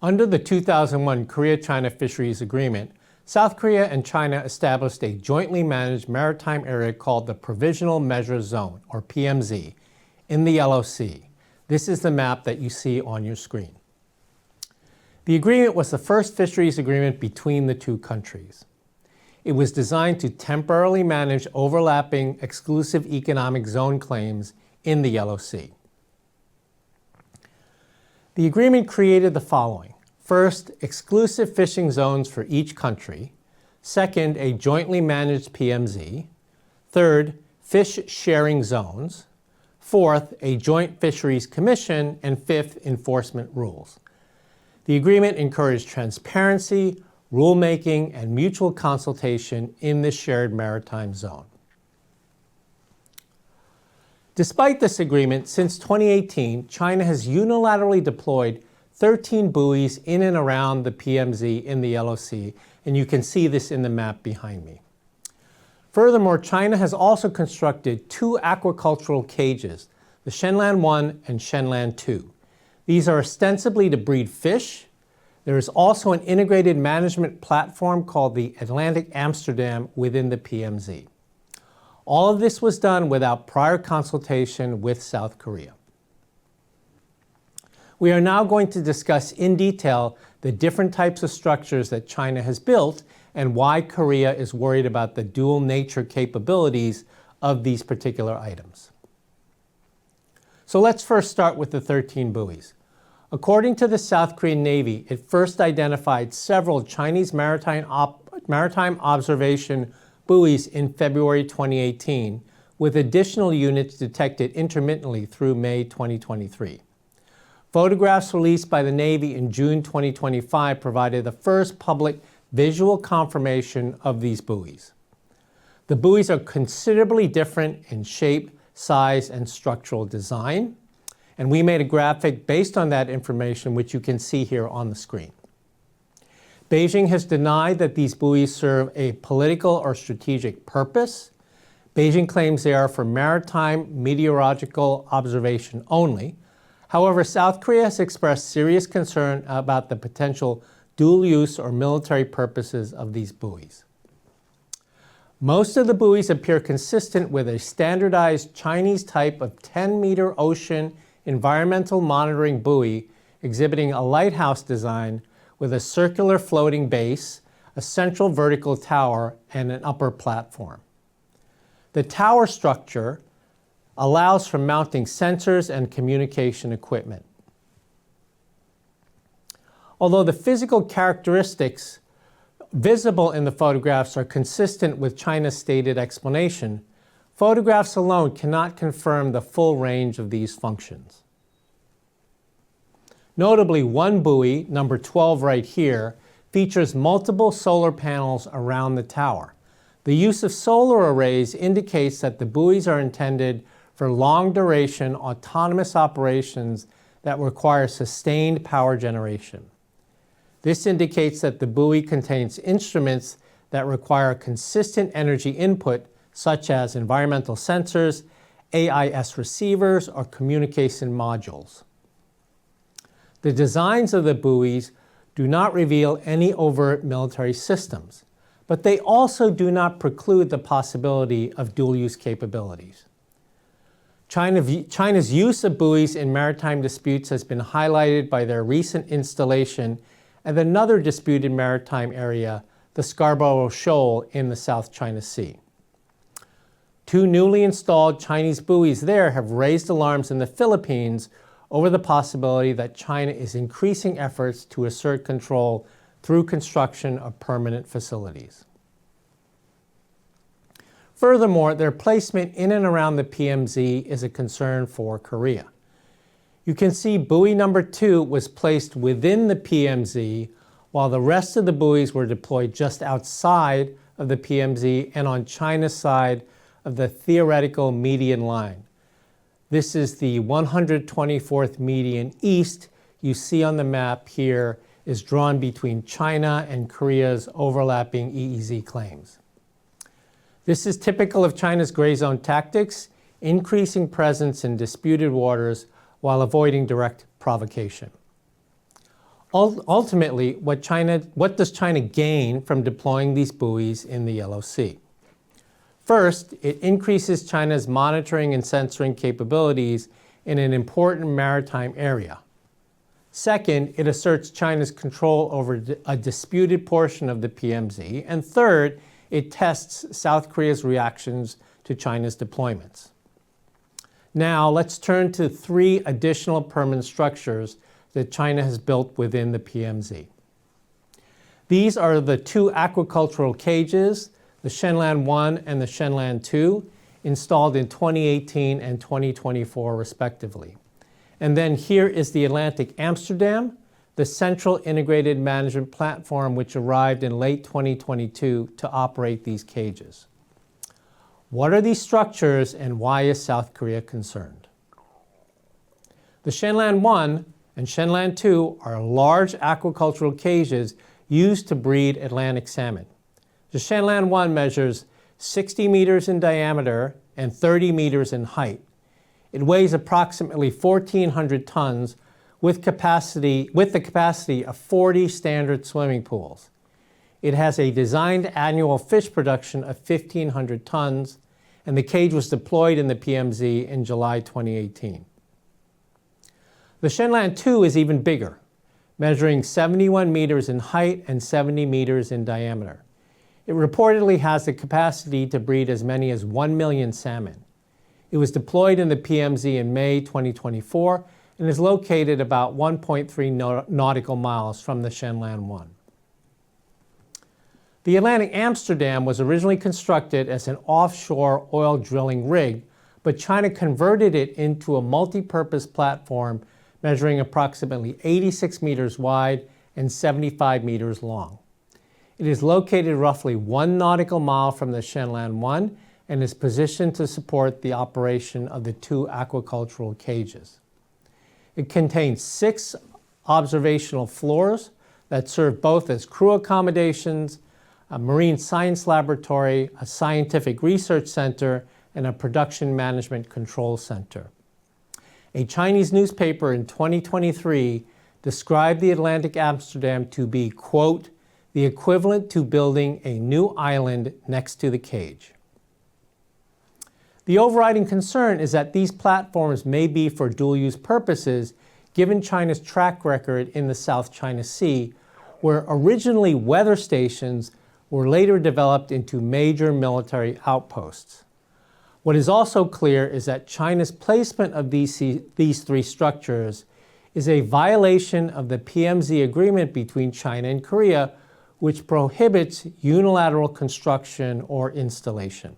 Under the 2001 Korea-China Fisheries Agreement, South Korea and China established a jointly managed maritime area called the Provisional Measures Zone, or PMZ, in the Yellow Sea. This is the map that you see on your screen. The agreement was the first fisheries agreement between the two countries. It was designed to temporarily manage overlapping exclusive economic zone claims in the Yellow Sea. The agreement created the following. First, exclusive fishing zones for each country. Second, a jointly managed PMZ. Third, fish sharing zones. Fourth, a joint fisheries commission. And fifth, enforcement rules. The agreement encouraged transparency, rulemaking, and mutual consultation in the shared maritime zone. Despite this agreement, since 2018, China has unilaterally deployed 13 buoys in and around the PMZ in the Yellow Sea, and you can see this in the map behind me. Furthermore, China has also constructed two aquacultural cages, the Shen Lan 1 and Shen Lan 2. These are ostensibly to breed fish. There is also an integrated management platform called the Atlantic Amsterdam within the PMZ. All of this was done without prior consultation with South Korea. We are now going to discuss in detail the different types of structures that China has built and why Korea is worried about the dual nature capabilities of these particular items. So let's first start with the 13 buoys. According to the South Korean Navy, it first identified several Chinese maritime observation buoys in February 2018, with additional units detected intermittently through May 2023. Photographs released by the Navy in June 2025 provided the first public visual confirmation of these buoys. The buoys are considerably different in shape, size, and structural design, and we made a graphic based on that information, which you can see here on the screen. Beijing has denied that these buoys serve a political or strategic purpose. Beijing claims they are for maritime meteorological observation only. However, South Korea has expressed serious concern about the potential dual use or military purposes of these buoys. Most of the buoys appear consistent with a standardized Chinese type of 10-meter ocean environmental monitoring buoy exhibiting a lighthouse design with a circular floating base, a central vertical tower, and an upper platform. The tower structure allows for mounting sensors and communication equipment. Although the physical characteristics visible in the photographs are consistent with China's stated explanation, photographs alone cannot confirm the full range of these functions. Notably, one buoy, number 12 right here, features multiple solar panels around the tower. The use of solar arrays indicates that the buoys are intended for long-duration autonomous operations that require sustained power generation. This indicates that the buoy contains instruments that require consistent energy input, such as environmental sensors, AIS receivers, or communication modules. The designs of the buoys do not reveal any overt military systems, but they also do not preclude the possibility of dual-use capabilities. China's use of buoys in maritime disputes has been highlighted by their recent installation at another disputed maritime area, the Scarborough Shoal in the South China Sea. Two newly installed Chinese buoys there have raised alarms in the Philippines over the possibility that China is increasing efforts to assert control through construction of permanent facilities. Furthermore, their placement in and around the PMZ is a concern for Korea. You can see buoy number 2 was placed within the PMZ, while the rest of the buoys were deployed just outside of the PMZ and on China's side of the theoretical median line. This is the 124th median east you see on the map here is drawn between China and Korea's overlapping EEZ claims. This is typical of China's gray zone tactics, increasing presence in disputed waters while avoiding direct provocation. Ultimately, what does China gain from deploying these buoys in the Yellow Sea? First, it increases China's monitoring and censoring capabilities in an important maritime area. Second, it asserts China's control over a disputed portion of the PMZ. And third, it tests South Korea's reactions to China's deployments. Now, let's turn to 3 additional permanent structures that China has built within the PMZ. These are the 2 aquacultural cages, the Shen Lan 1 and the Shen Lan 2, installed in 2018 and 2024 respectively. And then here is the Atlantic Amsterdam, the central integrated management platform which arrived in late 2022 to operate these cages. What are these structures and why is South Korea concerned? The Shen Lan 1 and Shen Lan 2 are large aquacultural cages used to breed Atlantic salmon. The Shen Lan 1 measures 60 meters in diameter and 30 meters in height. It weighs approximately 1,400 tons with the capacity of 40 standard swimming pools. It has a designed annual fish production of 1,500 tons, and the cage was deployed in the PMZ in July 2018. The Shen Lan 2 is even bigger, measuring 71 meters in height and 70 meters in diameter. It reportedly has the capacity to breed as many as 1 million salmon. It was deployed in the PMZ in May 2024 and is located about 1.3 nautical miles from the Shen Lan 1. The Atlantic Amsterdam was originally constructed as an offshore oil drilling rig, but China converted it into a multi-purpose platform measuring approximately 86 meters wide and 75 meters long. It is located roughly 1 nautical mile from the Shen Lan 1 and is positioned to support the operation of the 2 aquacultural cages. It contains 6 observational floors that serve both as crew accommodations, a marine science laboratory, a scientific research center, and a production management control center. A Chinese newspaper in 2023 described the Atlantic Amsterdam to be, quote, the equivalent to building a new island next to the cage. The overriding concern is that these platforms may be for dual-use purposes given China's track record in the South China Sea, where originally weather stations were later developed into major military outposts. What is also clear is that China's placement of these 3 structures is a violation of the PMZ agreement between China and Korea, which prohibits unilateral construction or installation.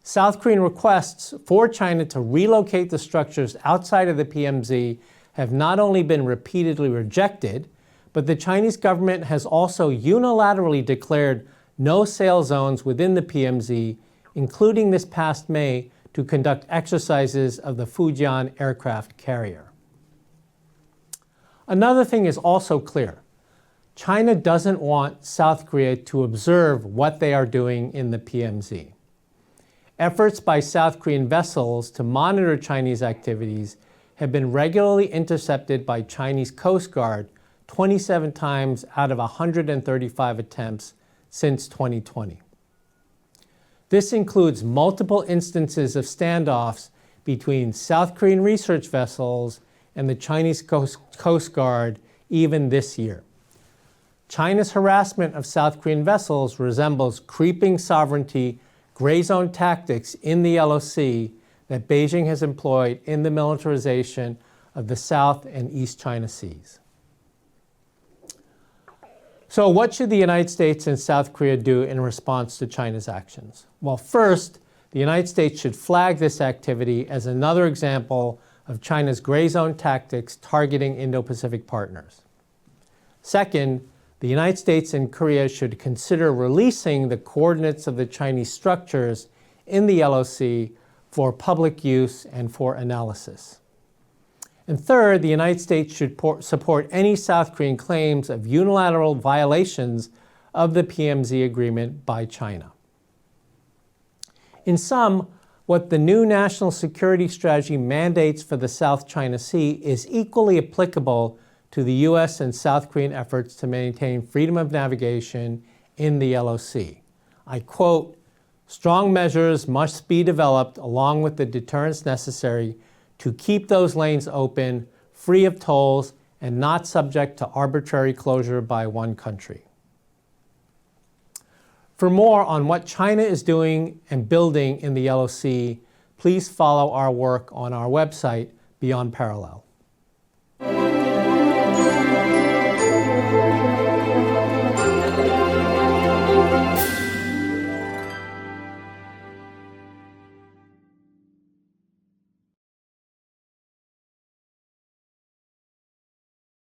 South Korean requests for China to relocate the structures outside of the PMZ have not only been repeatedly rejected, but the Chinese government has also unilaterally declared no-sail zones within the PMZ, including this past May, to conduct exercises of the Fujian aircraft carrier. Another thing is also clear. China doesn't want South Korea to observe what they are doing in the PMZ. Efforts by South Korean vessels to monitor Chinese activities have been regularly intercepted by Chinese Coast Guard 27 times out of 135 attempts since 2020. This includes multiple instances of standoffs between South Korean research vessels and the Chinese Coast Guard even this year. China's harassment of South Korean vessels resembles creeping sovereignty gray zone tactics in the Yellow Sea that Beijing has employed in the militarization of the South and East China Seas. So what should the United States and South Korea do in response to China's actions? Well, first, the United States should flag this activity as another example of China's gray zone tactics targeting Indo-Pacific partners. Second, the United States and Korea should consider releasing the coordinates of the Chinese structures in the Yellow Sea for public use and for analysis. And third, the United States should support any South Korean claims of unilateral violations of the PMZ agreement by China. In sum, what the new national security strategy mandates for the South China Sea is equally applicable to the U.S. and South Korean efforts to maintain freedom of navigation in the Yellow Sea. I quote, "Strong measures must be developed along with the deterrence necessary to keep those lanes open, free of tolls, and not subject to arbitrary closure by one country." For more on what China is doing and building in the Yellow Sea, please follow our work on our website, Beyond Parallel.